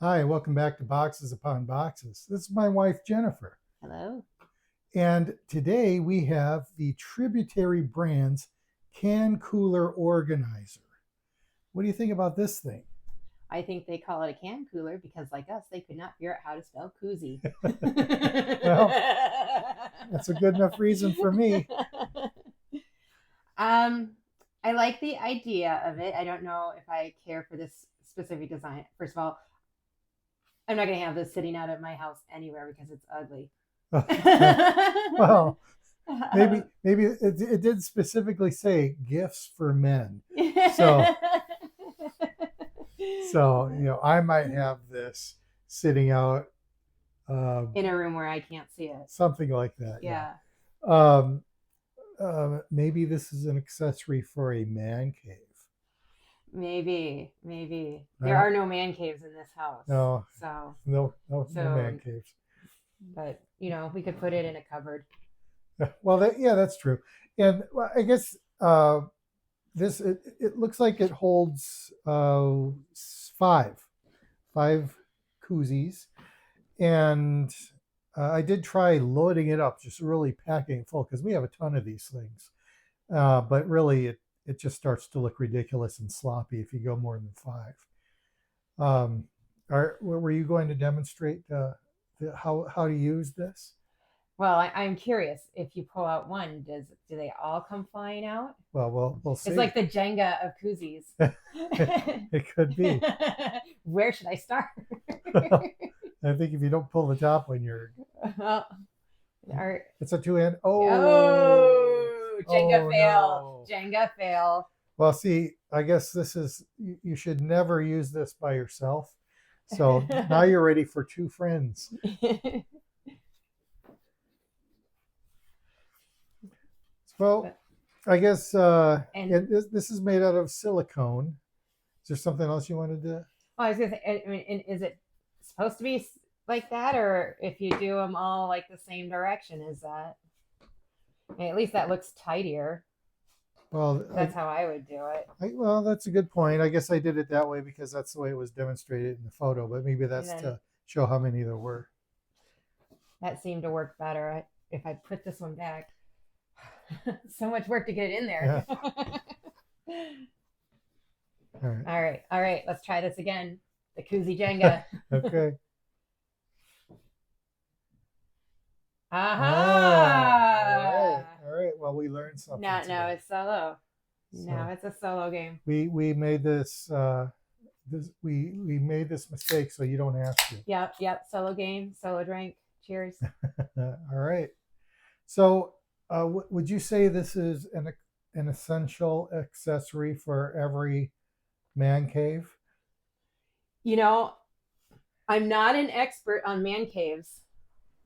Hi, welcome back to Boxes Upon Boxes. This is my wife, Jennifer. Hello. And today we have the Tributary Brands Can Cooler Organizer. What do you think about this thing? I think they call it a can cooler because, like us, they could not figure out how to spell koozie. Well, that's a good enough reason for me. um, I like the idea of it. I don't know if I care for this specific design. First of all, I'm not going to have this sitting out at my house anywhere because it's ugly. Well, maybe it did specifically say gifts for men. So I might have this sitting out in a room where I can't see it. something like that. Yeah. Um, maybe this is an accessory for a man cave. Maybe. There are no man caves in this house. No, So no man caves. But we could put it in a cupboard. Well, that's true. And well, I guess this it looks like it holds five koozies, and I did try loading it up, just really packing it full because we have a ton of these things. But really, it just starts to look ridiculous and sloppy if you go more than five. Were you going to demonstrate how to use this? Well, I'm curious. If you pull out one, do they all come flying out? Well, we'll see. It's like the Jenga of koozies. It could be. Where should I start? I think if you don't pull the top one, it's a two-hand. Oh, Jenga fail. No. Jenga fail. Well, see, I guess you should never use this by yourself. So now you're ready for two friends. Well, I guess this is made out of silicone. Is there something else you wanted to? I was gonna say, I mean, is it supposed to be like that, or if you do them all like the same direction, is that? I mean, at least that looks tidier. Well, that's how I would do it. Well, that's a good point. I guess I did it that way because that's the way it was demonstrated in the photo, but maybe that's to show how many there were. That seemed to work better. If I put this one back, so much work to get it in there. Yeah. All right. Let's try this again. The Koozie Jenga. Okay. Aha! All right. Well, we learned something. No, it's solo. No, it's a solo game. We made this. We made this mistake, so you don't have to. Yep. Solo game, solo drink. Cheers. All right. So, would you say this is an essential accessory for every man cave? I'm not an expert on man caves.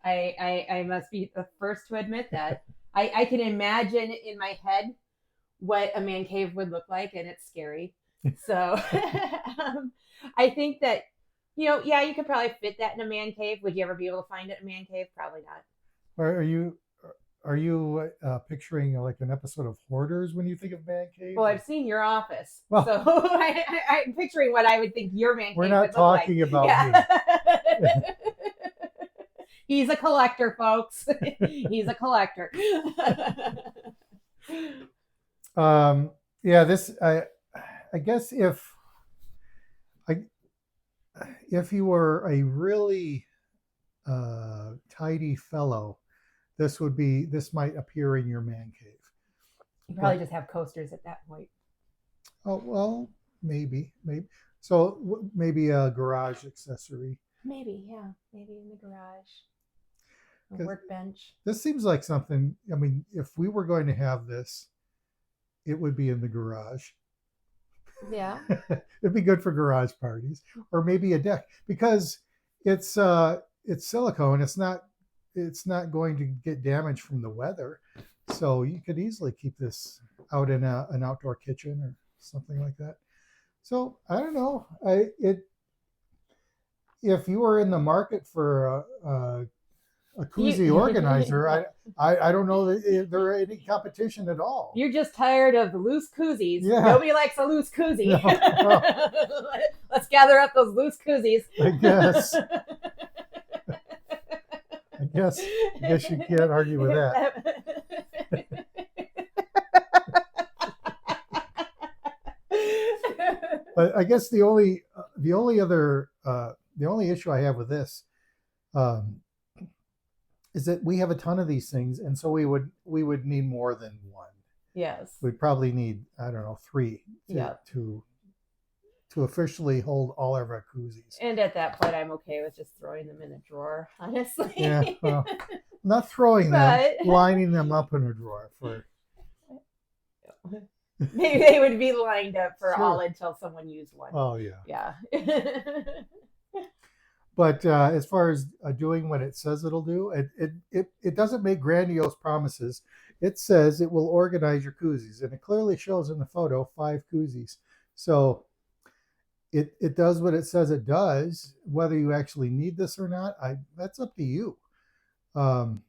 I must be the first to admit that. I can imagine in my head what a man cave would look like, and it's scary. So I think that, you could probably fit that in a man cave. Would you ever be able to find it in a man cave? Probably not. Or are you picturing like an episode of Hoarders when you think of man cave? Well, I've seen your office, so I'm picturing what I would think your man cave would look like. We're not talking about me. He's a collector, folks. He's a collector. This I guess if you were a really tidy fellow, this might appear in your man cave. You probably just have coasters at that point. Oh, well, maybe. So maybe a garage accessory. Maybe in the garage. A workbench. This seems like something, I mean, if we were going to have this, it would be in the garage. Yeah. It'd be good for garage parties, or maybe a deck, because it's silicone. It's not going to get damaged from the weather. So you could easily keep this out in an outdoor kitchen or something like that. So I don't know. If you were in the market for a Koozie organizer, I don't know that there are any competition at all. You're just tired of the loose koozies. Yeah. Nobody likes a loose koozie. No. Let's gather up those loose koozies. I guess. I guess you can't argue with that. But I guess the only issue I have with this is that we have a ton of these things, and so we would need more than one. Yes. We'd probably need, I don't know, 3 to officially hold all of our koozies. And at that point, I'm okay with just throwing them in a drawer, honestly. Yeah, well, not throwing them, lining them up in a drawer for. Maybe they would be lined up for Sure. all until someone used one. Oh yeah. Yeah. But as far as doing what it says it'll do, it doesn't make grandiose promises. It says it will organize your koozies, and it clearly shows in the photo 5 koozies. So it does what it says it does. Whether you actually need this or not, that's up to you. And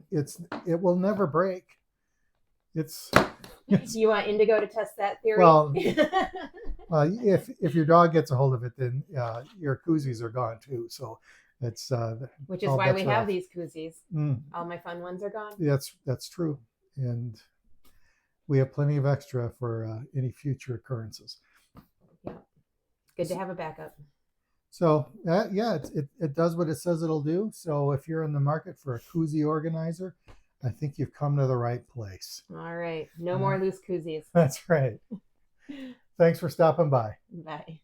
it will never break. Do you want Indigo to test that theory? Well, if your dog gets a hold of it, then your koozies are gone too. So it's which is all why bets we are have off. these koozies. Mm, All my fun ones are gone. that's true, and we have plenty of extra for any future occurrences. Yeah, good to have a backup. So yeah, it does what it says it'll do. So if you're in the market for a koozie organizer, I think you've come to the right place. All right, no more loose koozies. That's right. Thanks for stopping by. Bye.